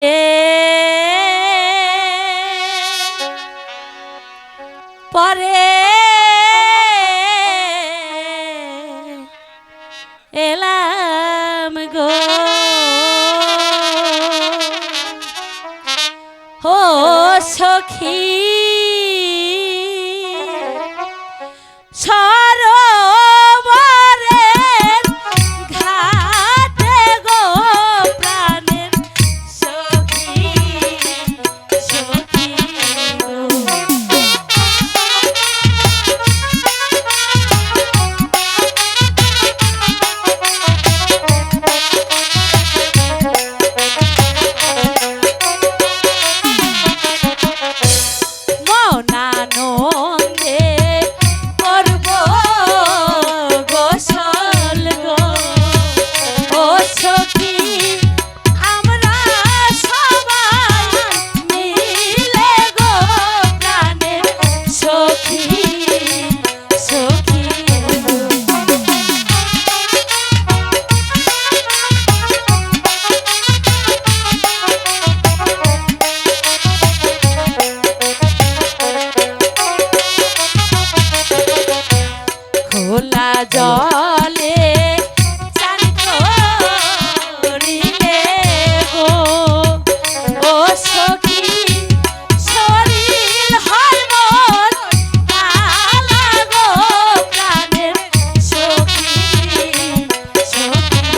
এ পরে এলাম গো ও সখী সরোবরের ঘাটে গো প্রাণের সখী সখী গো মনানন্দে করব গোসল গো ও সখী আমরা সবাই মিলে গো প্রাণের সখী সখী খোলা জলে চান করিলে গো ও সখী শরীর হয় মোর কালা গো প্রাণের সখী সখী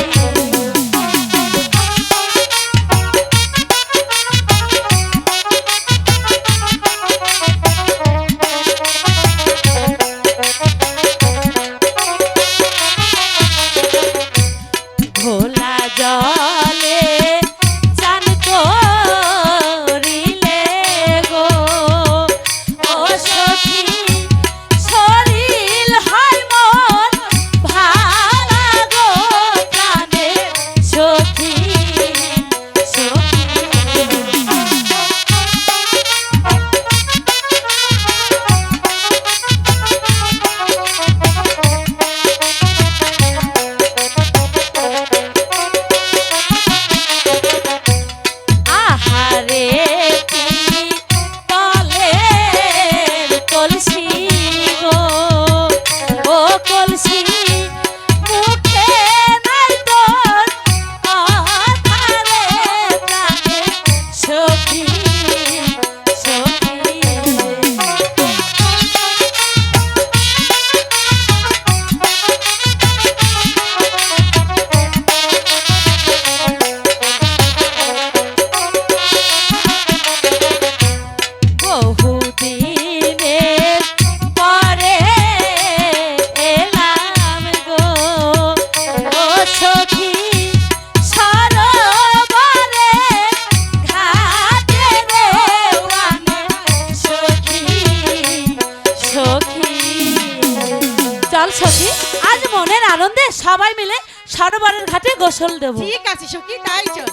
খোলা জলে চান করিলে গো ও সখী শরীর হয় মোর ভালা গো প্রাণের সখী সখী আহারে কি তলের কলসি গো ও কলসি মুখে নাই তোর কথারে প্রাণের সখী সখী বহুদিনের পরে এলাম গো ও সখী সরোবরে ঘাটে রে ওয়ানে সখী সখী চল সখী আজ মনের আনন্দে সবাই মিলে সরোবরের ঘাটে গোসল দেব ঠিক আছে সখী, তাই চল।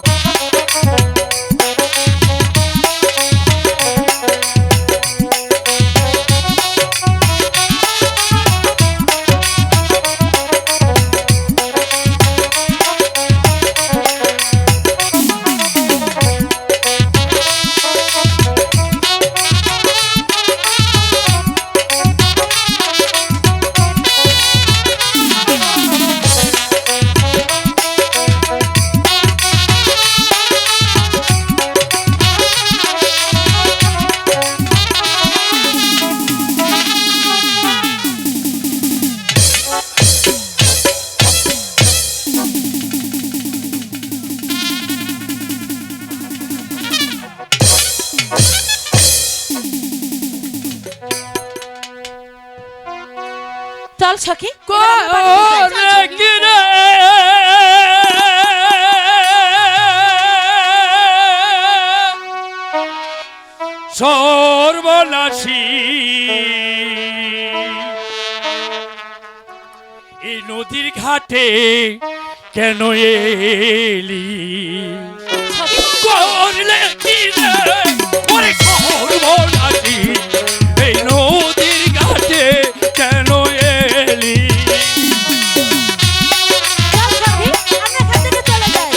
চল সখী সর্বনাশী এই নদীর ঘাটে কেন এলি করলে কি রে ওরে সর্বনাশী এই নদীর ঘাটে কেন এলি চল সখী আমরা এখান থেকে চলে যাই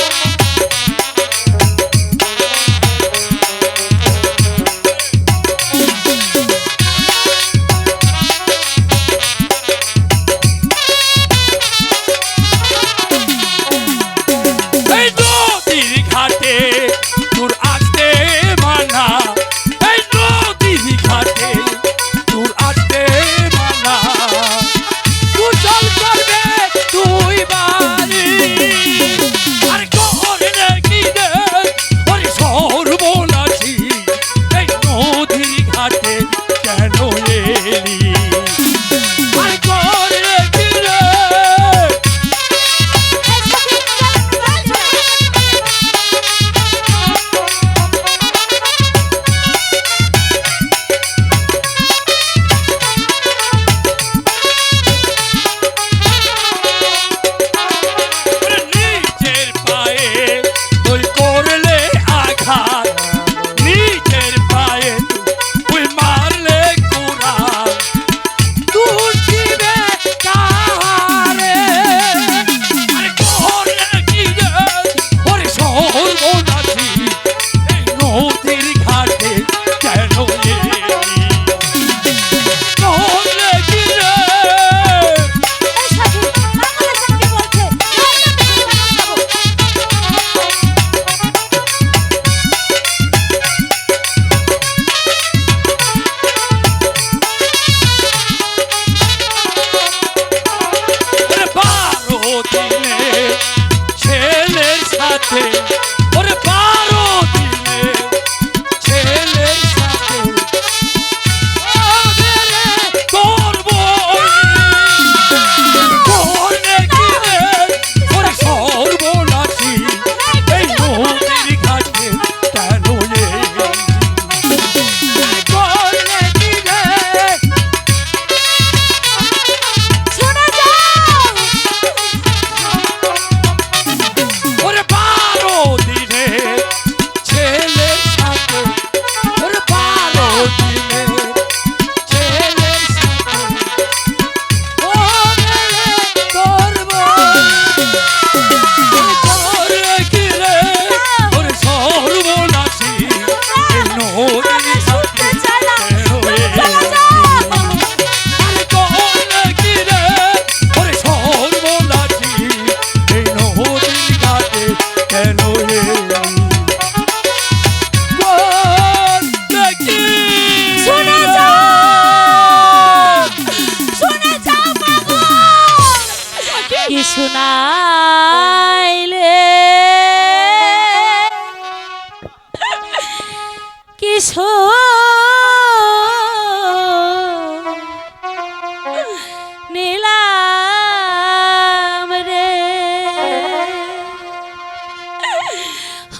নিলাম রে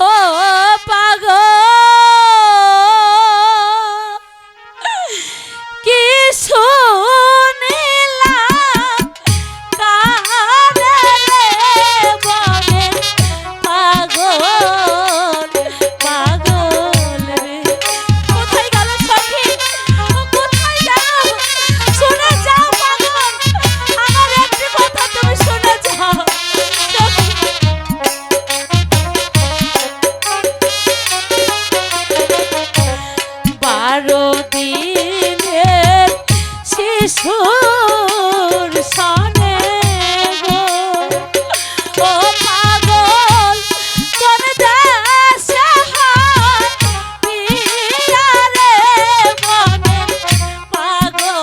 ও পাগল কিছু নিলাম কারে বলে পাগল পাগল রে কোথায় গেল সখী কোথায় গেল শুনে যাও পাগল আমার একটি কথা তুমি শুনে যাও সখী। 12 দিনের শিশুর সনে গো ও পাগল কোন দেশে হয় পিয়া রে মনে পাগল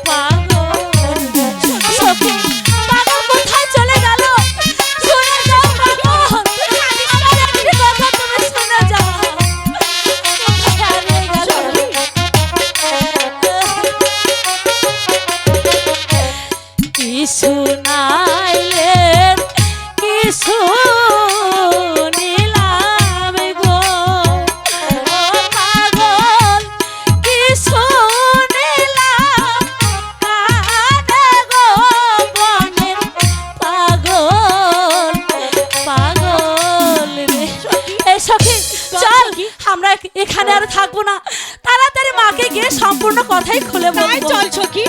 পাগল সখী পাগল কোথায় চলে গেল শুনে যাও পাগল আমার একটি কথা তুমি শুনে যাও কোথায় হারিয়ে গেল কিছু নাইলেন কিছু নিলাম গো ও পাগল কিছু নিলাম কানে গো বনের পাগল পাগল রে এই সখী চল আমরা এখানে আর থাকবো না তাড়াতাড়ি মাকে গিয়ে সম্পূর্ণ কথাই খুলে তাই বলবো চল সখী।